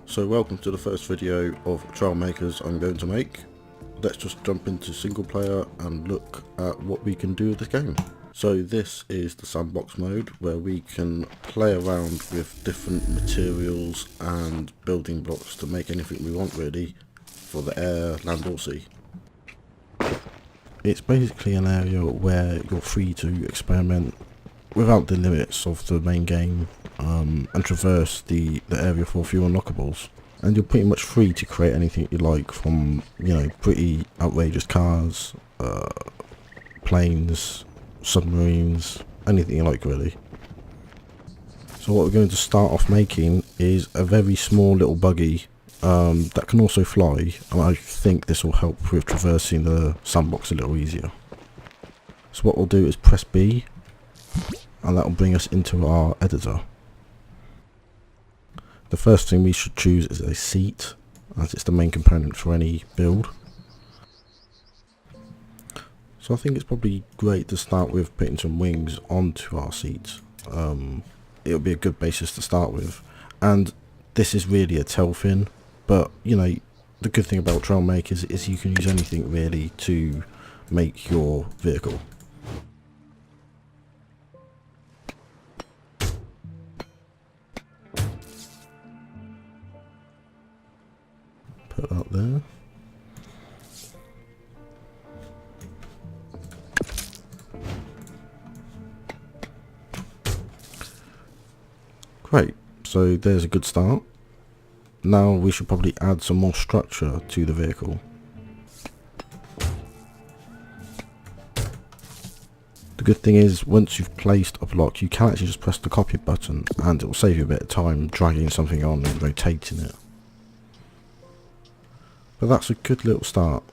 So welcome to the first video of Trailmakers I'm going to make. Let's just jump into single player and look at what we can do with this game. So this is the sandbox mode where we can play around with different materials and building blocks to make anything we want really for the air, land or sea. It's basically an area where you're free to experiment without the limits of the main game and traverse the area for a few unlockables. And you're pretty much free to create anything you like, from, you know, pretty outrageous cars, planes, submarines, anything you like really. So what we're going to start off making is a very small little buggy that can also fly, and I think this will help with traversing the sandbox a little easier. So what we'll do is press B, and that will bring us into our editor. The first thing we should choose is a seat, as it's the main component for any build. So I think it's probably great to start with putting some wings onto our seat. It'll be a good basis to start with, and this is really a tail fin, but you know, the good thing about Trailmakers is you can use anything really to make your vehicle. Put that there. Great, so there's a good start. Now we should probably add some more structure to the vehicle. The good thing is, once you've placed a block, you can actually just press the copy button and it will save you a bit of time dragging something on and rotating it. But that's a good little start.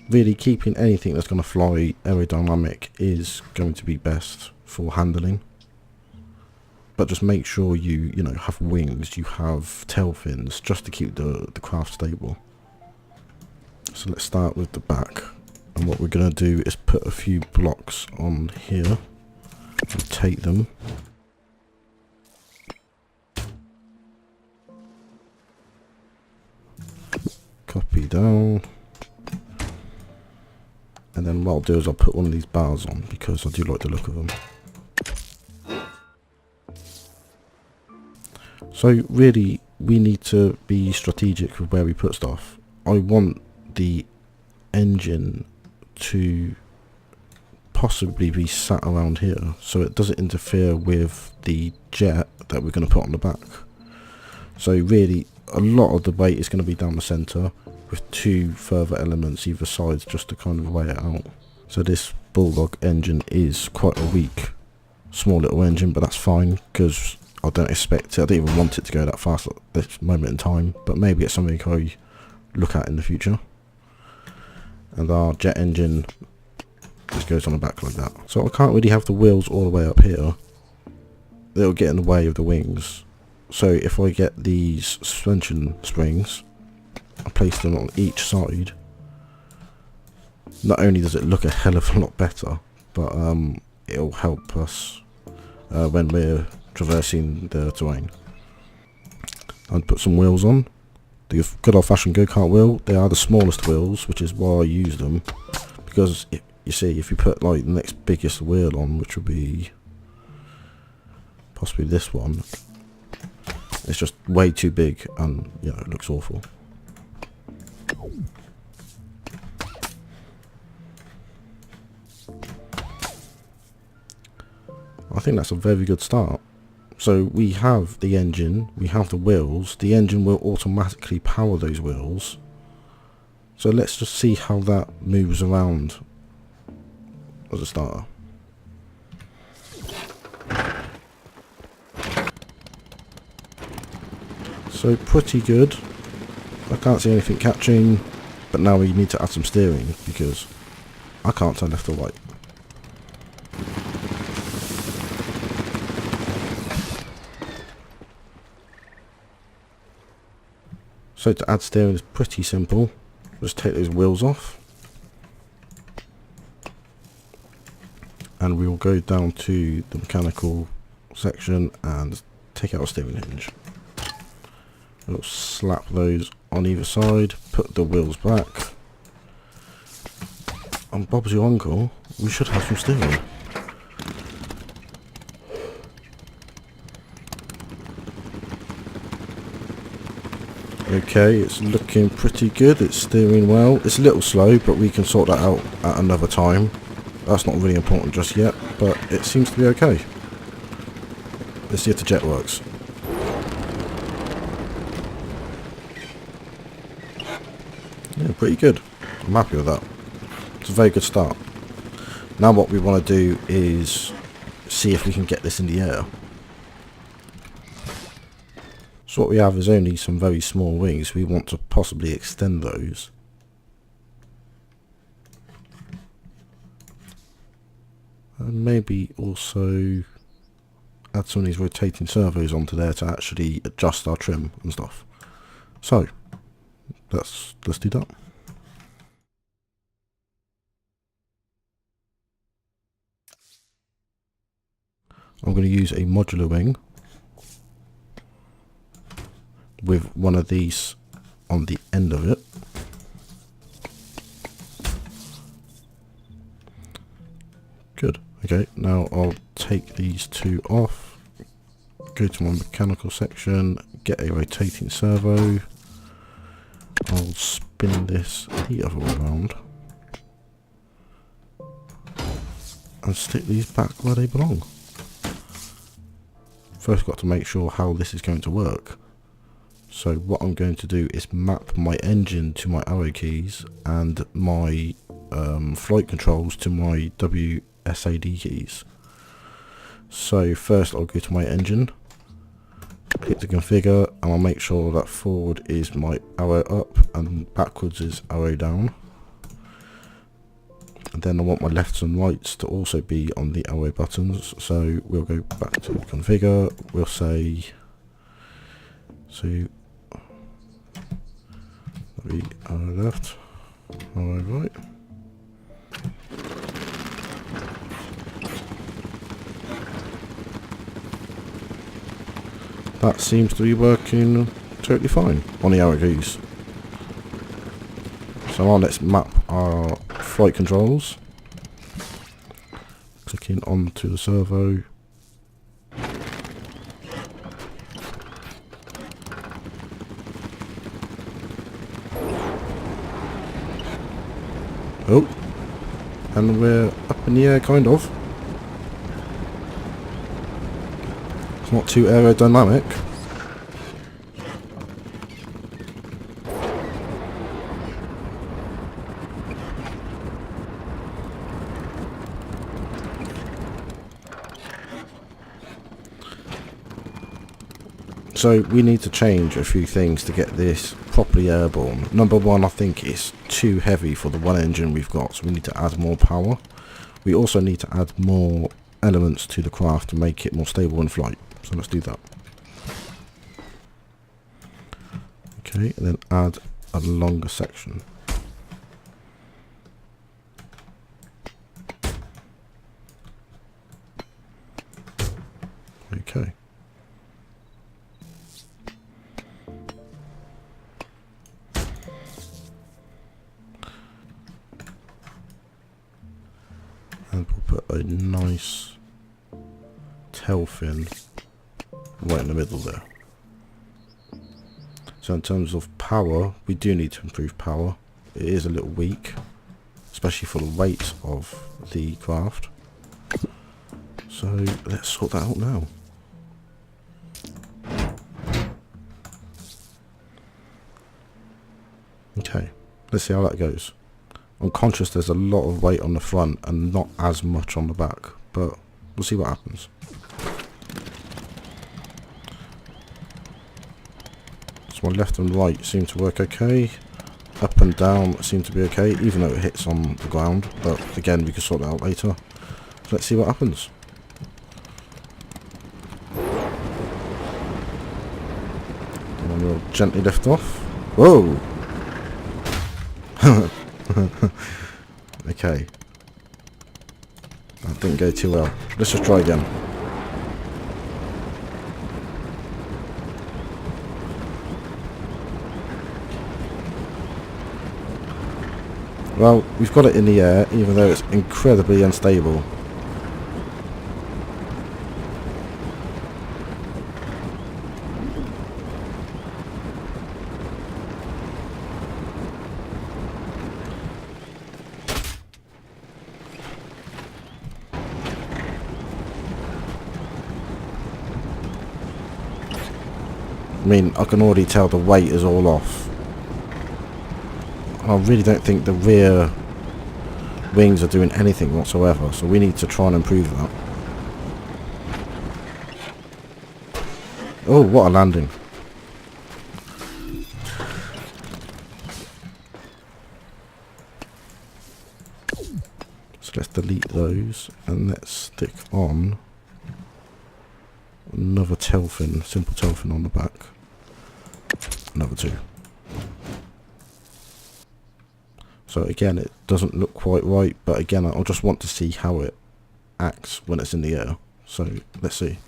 Really, keeping anything that's going to fly aerodynamic is going to be best for handling. But just make sure you know, have wings, you have tail fins, just to keep the craft stable. So let's start with the back. And what we're going to do is put a few blocks on here, rotate them. Copy down, and then what I'll do is I'll put one of these bars on because I do like the look of them. So really, we need to be strategic with where we put stuff. I want the engine to possibly be sat around here so it doesn't interfere with the jet that we're going to put on the back. So really, a lot of the weight is going to be down the centre, with two further elements either side just to kind of weigh it out. So this Bulldog engine is quite a weak, small little engine, but that's fine because I don't expect it, I don't even want it to go that fast at this moment in time, but maybe it's something I look at in the future. And our jet engine just goes on the back like that. So I can't really have the wheels all the way up here, they'll get in the way of the wings. So if I get these suspension springs, I place them on each side, not only does it look a hell of a lot better, but it'll help us when we're traversing the terrain. I'd put some wheels on, the good old fashioned go-kart wheel. They are the smallest wheels, which is why I use them, because you see, if you put like the next biggest wheel on, which would be possibly this one, it's just way too big and, you know, it looks awful. I think that's a very good start. So we have the engine, we have the wheels, the engine will automatically power those wheels. So let's just see how that moves around as a starter. So pretty good. I can't see anything catching, but now we need to add some steering because I can't turn left or right. So to add steering is pretty simple. Just take those wheels off, and we will go down to the mechanical section and take out a steering hinge. We'll slap those on either side, put the wheels back. And Bob's your uncle, we should have some steering. Okay, it's looking pretty good, it's steering well. It's a little slow, but we can sort that out at another time. That's not really important just yet, but it seems to be okay. Let's see if the jet works. Yeah, pretty good. I'm happy with that. It's a very good start. Now what we want to do is see if we can get this in the air. So what we have is only some very small wings. We want to possibly extend those. And maybe also add some of these rotating servos onto there to actually adjust our trim and stuff. So let's do that. I'm going to use a modular wing with one of these on the end of it. Good. Okay, now I'll take these two off, go to my mechanical section, get a rotating servo. I'll spin this the other way around and stick these back where they belong. First got to make sure how this is going to work. So what I'm going to do is map my engine to my arrow keys and my flight controls to my WSAD keys. So first I'll go to my engine, click the configure, and I'll make sure that forward is my arrow up and backwards is arrow down. And then I want my lefts and rights to also be on the arrow buttons. So we'll go back to configure, we'll say, so arrow left, arrow right. That seems to be working totally fine on the arrow keys. So now let's map our flight controls. Clicking onto the servo. Oh, and we're up in the air, kind of. It's not too aerodynamic. So we need to change a few things to get this properly airborne. Number one, I think it's too heavy for the one engine we've got, so we need to add more power. We also need to add more elements to the craft to make it more stable in flight. So let's do that. Okay, and then add a longer section. Okay. And we'll put a nice tail fin right in the middle there. So in terms of power, we do need to improve power. It is a little weak, especially for the weight of the craft. So let's sort that out now. Okay, let's see how that goes. I'm conscious there's a lot of weight on the front and not as much on the back, but we'll see what happens. So my left and right seem to work okay. Up and down seem to be okay, even though it hits on the ground, but again we can sort that out later. So let's see what happens. And then we'll gently lift off. Whoa! Okay. That didn't go too well. Let's just try again. Well, we've got it in the air, even though it's incredibly unstable. I mean, I can already tell the weight is all off. I really don't think the rear wings are doing anything whatsoever, so we need to try and improve that. Oh, what a landing. So let's delete those and let's stick on another tail fin, simple tail fin on the back. Another two. So again, it doesn't look quite right, but again, I'll just want to see how it acts when it's in the air. So let's see.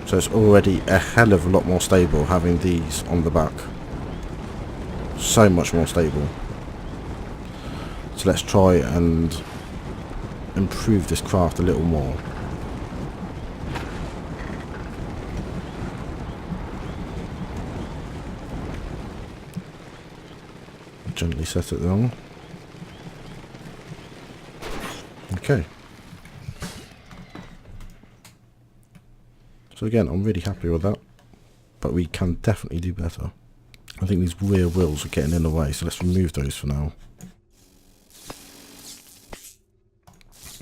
So it's already a hell of a lot more stable having these on the back. So much more stable. So let's try and improve this craft a little more. Gently set it down. Okay. So again, I'm really happy with that, but we can definitely do better. I think these rear wheels are getting in the way, so let's remove those for now.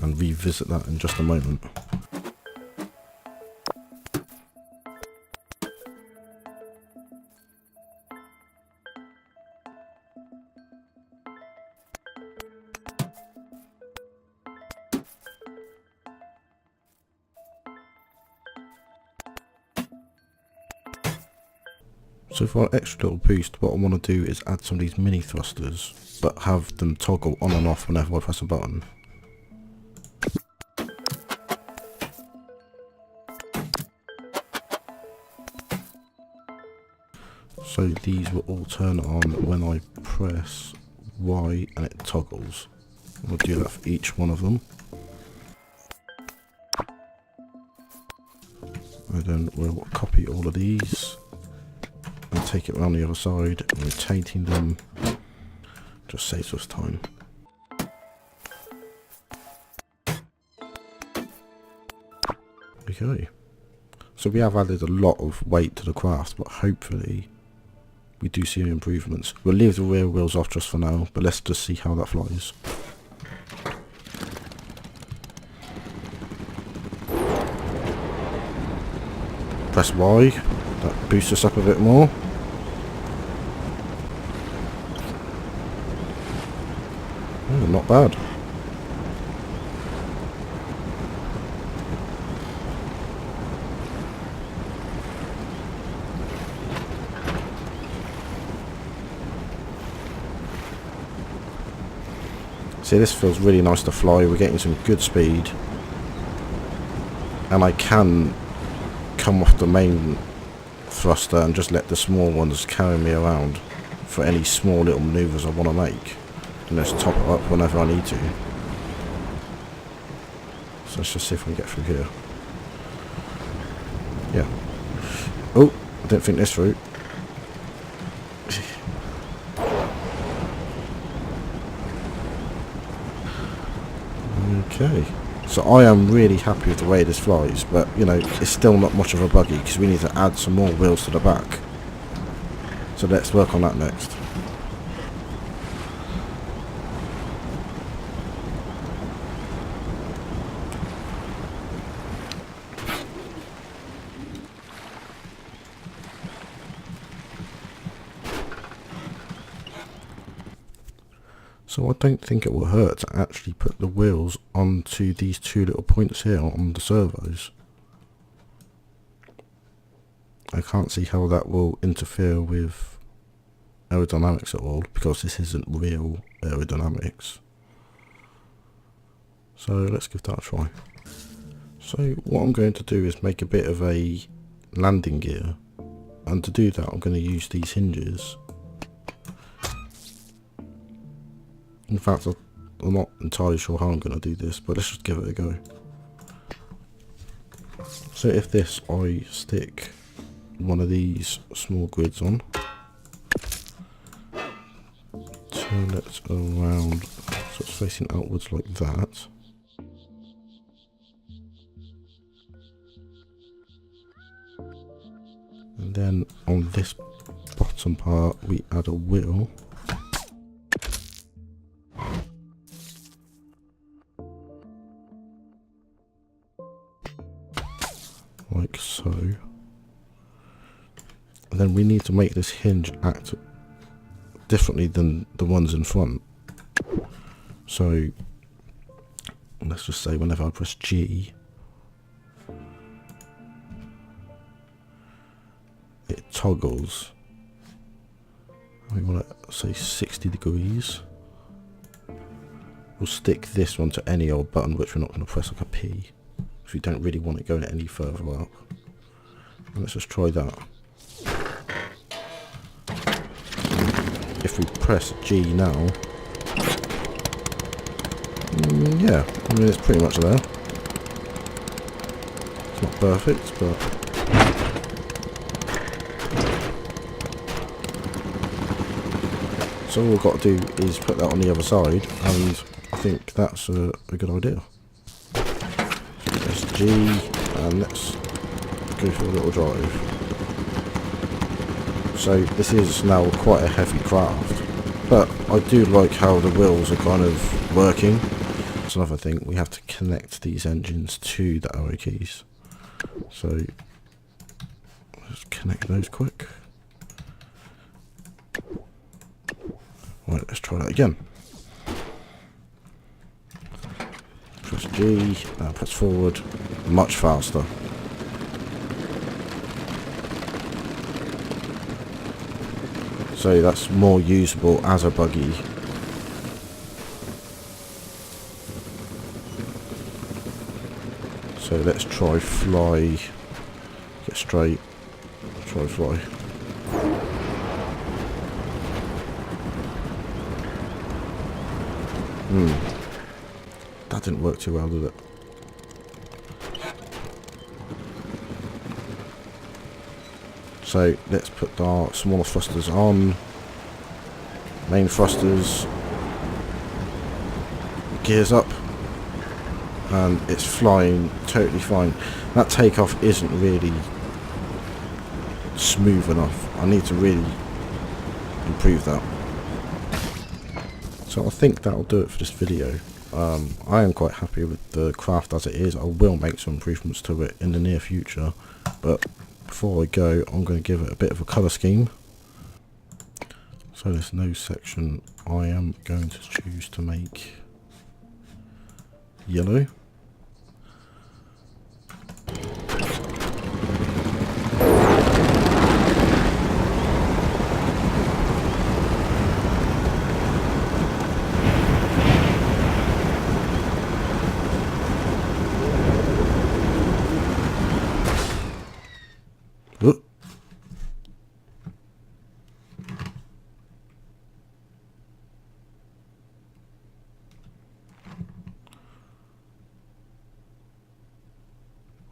And revisit that in just a moment. So for our extra little boost, what I want to do is add some of these mini thrusters, but have them toggle on and off whenever I press a button. So these will all turn on when I press Y and it toggles. We'll do that for each one of them. And then we'll copy all of these and take it around the other side, rotating them. Just saves us time. Okay. So we have added a lot of weight to the craft, but hopefully we do see improvements. We'll leave the rear wheels off just for now, but let's just see how that flies. Press Y, that boosts us up a bit more. Oh, not bad. See, this feels really nice to fly. We're getting some good speed, and I can come off the main thruster and just let the small ones carry me around for any small little maneuvers I want to make, and just top it up whenever I need to. So let's just see if we can get through here. Yeah. Oh, I didn't think this through. Okay, so I am really happy with the way this flies, but you know, it's still not much of a buggy because we need to add some more wheels to the back. So let's work on that next. So I don't think it will hurt to actually put the wheels onto these two little points here on the servos. I can't see how that will interfere with aerodynamics at all, because this isn't real aerodynamics. So let's give that a try. So what I'm going to do is make a bit of a landing gear, and to do that I'm going to use these hinges. In fact, I'm not entirely sure how I'm going to do this, but let's just give it a go. So if this, I stick one of these small grids on, turn it around so it's facing outwards like that. And then on this bottom part we add a wheel. Like so. And then we need to make this hinge act differently than the ones in front. So let's just say whenever I press G, it toggles. We want to say 60 degrees. We'll stick this one to any old button, which we're not going to press, like a P, because we don't really want it going any further up. And let's just try that. If we press G now, yeah, I mean it's pretty much there. It's not perfect, but so all we've got to do is put that on the other side, and I think that's a good idea. So press G, and let's go for a little drive. So this is now quite a heavy craft, but I do like how the wheels are kind of working. That's another thing, we have to connect these engines to the arrow keys. So let's connect those quick. Right, let's try that again. Press G, now press forward, much faster. So that's more usable as a buggy. So let's try fly, get straight, try fly. That didn't work too well, did it? So let's put our smaller thrusters on, main thrusters, gears up, and it's flying totally fine. That takeoff isn't really smooth enough. I need to really improve that. So I think that'll do it for this video. I am quite happy with the craft as it is. I will make some improvements to it in the near future, but before I go, I'm going to give it a bit of a colour scheme. So this nose section, I am going to choose to make yellow.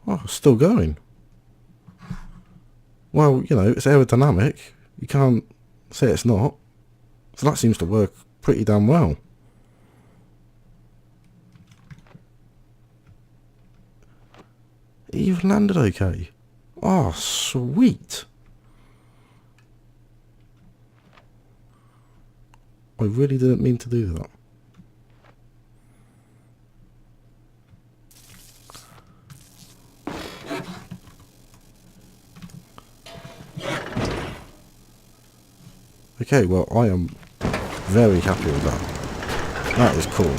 Oh, it's still going. Well, you know, it's aerodynamic. You can't say it's not. So that seems to work pretty damn well. It even landed okay. Oh, sweet. I really didn't mean to do that. Okay, well, I am very happy with that. That is cool.